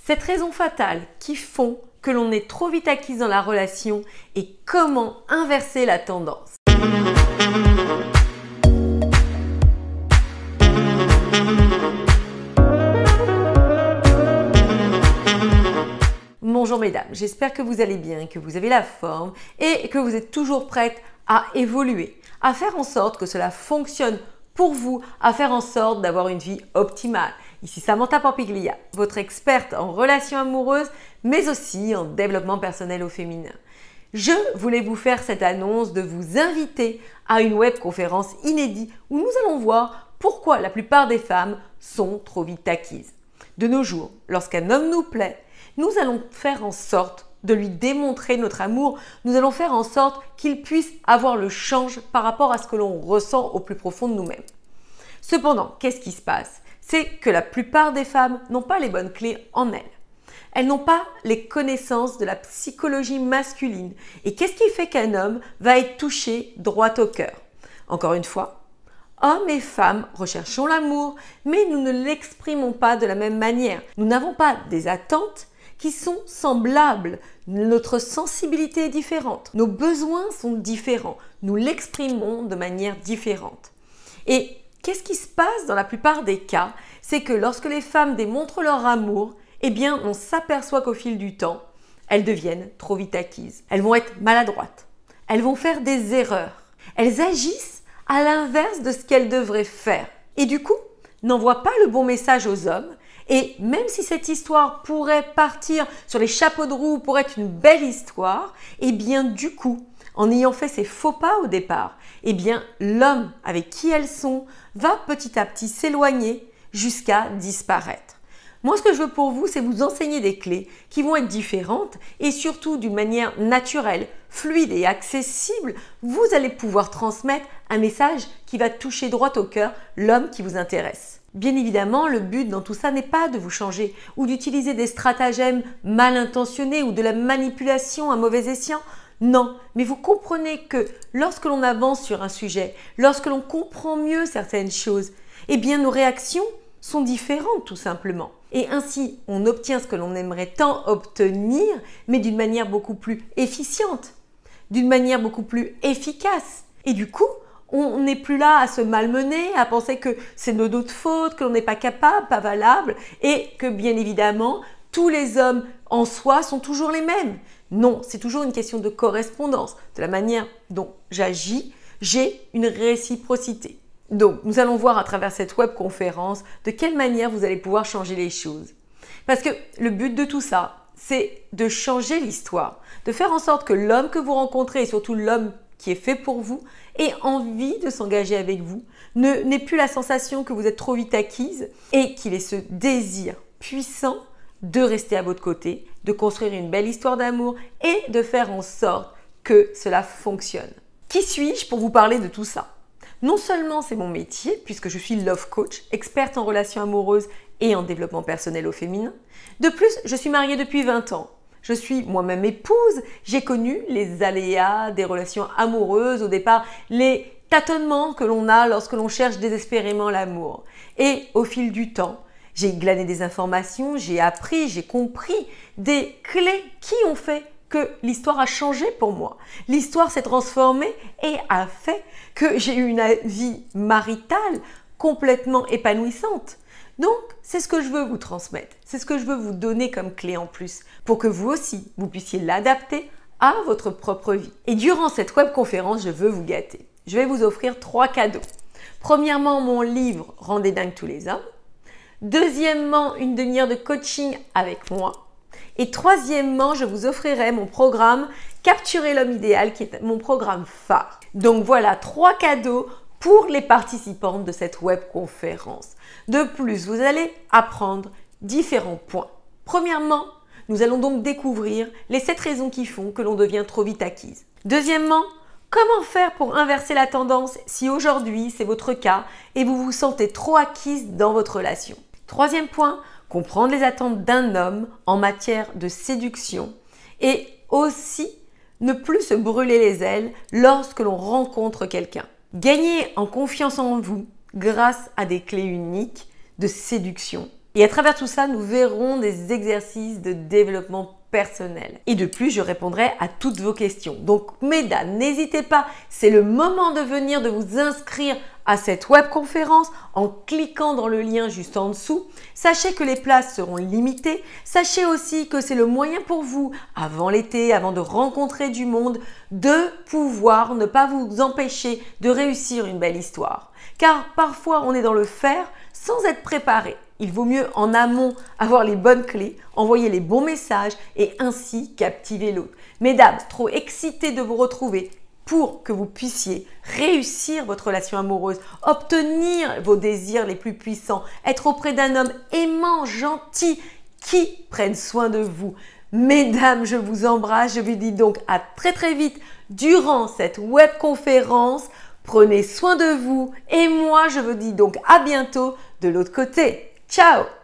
7 raisons fatales qui font que l'on est trop vite acquise dans la relation et comment inverser la tendance. Bonjour mesdames, j'espère que vous allez bien, que vous avez la forme et que vous êtes toujours prêtes à évoluer, à faire en sorte que cela fonctionne pour vous, à faire en sorte d'avoir une vie optimale. Ici Samantha Pampiglia, votre experte en relations amoureuses, mais aussi en développement personnel au féminin. Je voulais vous faire cette annonce de vous inviter à une webconférence inédite où nous allons voir pourquoi la plupart des femmes sont trop vite acquises. De nos jours, lorsqu'un homme nous plaît, nous allons faire en sorte de lui démontrer notre amour. Nous allons faire en sorte qu'il puisse avoir le change par rapport à ce que l'on ressent au plus profond de nous-mêmes. Cependant, qu'est-ce qui se passe? C'est que la plupart des femmes n'ont pas les bonnes clés en elles. Elles n'ont pas les connaissances de la psychologie masculine. Et qu'est-ce qui fait qu'un homme va être touché droit au cœur? Encore une fois, hommes et femmes recherchons l'amour, mais nous ne l'exprimons pas de la même manière. Nous n'avons pas des attentes qui sont semblables. Notre sensibilité est différente. Nos besoins sont différents. Nous l'exprimons de manière différente. Et qu'est-ce qui se passe dans la plupart des cas? C'est que lorsque les femmes démontrent leur amour, eh bien, on s'aperçoit qu'au fil du temps, elles deviennent trop vite acquises. Elles vont être maladroites. Elles vont faire des erreurs. Elles agissent à l'inverse de ce qu'elles devraient faire. Et du coup, n'envoient pas le bon message aux hommes. Et même si cette histoire pourrait partir sur les chapeaux de roue pour être une belle histoire, eh bien, du coup, en ayant fait ces faux pas au départ, eh bien, l'homme avec qui elles sont va petit à petit s'éloigner jusqu'à disparaître. Moi, ce que je veux pour vous, c'est vous enseigner des clés qui vont être différentes et surtout d'une manière naturelle, fluide et accessible. Vous allez pouvoir transmettre un message qui va toucher droit au cœur l'homme qui vous intéresse. Bien évidemment, le but dans tout ça n'est pas de vous changer ou d'utiliser des stratagèmes mal intentionnés ou de la manipulation à mauvais escient. Non, mais vous comprenez que lorsque l'on avance sur un sujet, lorsque l'on comprend mieux certaines choses, eh bien nos réactions sont différentes tout simplement. Et ainsi, on obtient ce que l'on aimerait tant obtenir, mais d'une manière beaucoup plus efficiente, d'une manière beaucoup plus efficace. Et du coup, on n'est plus là à se malmener, à penser que c'est notre faute, que l'on n'est pas capable, pas valable, et que bien évidemment, tous les hommes en soi sont toujours les mêmes. Non, c'est toujours une question de correspondance. De la manière dont j'agis, j'ai une réciprocité. Donc, nous allons voir à travers cette webconférence de quelle manière vous allez pouvoir changer les choses. Parce que le but de tout ça, c'est de changer l'histoire, de faire en sorte que l'homme que vous rencontrez et surtout l'homme qui est fait pour vous ait envie de s'engager avec vous, n'ait plus la sensation que vous êtes trop vite acquise et qu'il ait ce désir puissant de rester à votre côté, de construire une belle histoire d'amour et de faire en sorte que cela fonctionne. Qui suis-je pour vous parler de tout ça? Non seulement c'est mon métier, puisque je suis love coach, experte en relations amoureuses et en développement personnel au féminin. De plus, je suis mariée depuis 20 ans. Je suis moi-même épouse. J'ai connu les aléas des relations amoureuses, au départ, les tâtonnements que l'on a lorsque l'on cherche désespérément l'amour. Et au fil du temps, j'ai glané des informations, j'ai appris, j'ai compris des clés qui ont fait que l'histoire a changé pour moi. L'histoire s'est transformée et a fait que j'ai eu une vie maritale complètement épanouissante. Donc, c'est ce que je veux vous transmettre. C'est ce que je veux vous donner comme clé en plus pour que vous aussi, vous puissiez l'adapter à votre propre vie. Et durant cette webconférence, je veux vous gâter. Je vais vous offrir 3 cadeaux. Premièrement, mon livre « Rendez dingue tous les hommes ». Deuxièmement, une demi-heure de coaching avec moi. Et troisièmement, je vous offrirai mon programme « Capturer l'homme idéal » qui est mon programme phare. Donc voilà, 3 cadeaux pour les participantes de cette webconférence. De plus, vous allez apprendre différents points. Premièrement, nous allons donc découvrir les 7 raisons qui font que l'on devient trop vite acquise. Deuxièmement, comment faire pour inverser la tendance si aujourd'hui c'est votre cas et vous vous sentez trop acquise dans votre relation. Troisième point, comprendre les attentes d'un homme en matière de séduction et aussi ne plus se brûler les ailes lorsque l'on rencontre quelqu'un. Gagner en confiance en vous grâce à des clés uniques de séduction Et à travers tout ça, nous verrons des exercices de développement personnel. Et de plus, je répondrai à toutes vos questions. Donc, mesdames, n'hésitez pas, c'est le moment de venir, de vous inscrire à cette webconférence en cliquant dans le lien juste en dessous. Sachez que les places seront limitées. Sachez aussi que c'est le moyen pour vous, avant l'été, avant de rencontrer du monde, de pouvoir ne pas vous empêcher de réussir une belle histoire. Car parfois, on est dans le faire sans être préparé. Il vaut mieux en amont avoir les bonnes clés, envoyer les bons messages et ainsi captiver l'autre. Mesdames, trop excitées de vous retrouver pour que vous puissiez réussir votre relation amoureuse, obtenir vos désirs les plus puissants, être auprès d'un homme aimant, gentil, qui prenne soin de vous. Mesdames, je vous embrasse. Je vous dis donc à très vite durant cette webconférence. Prenez soin de vous et moi, je vous dis donc à bientôt de l'autre côté. Ciao!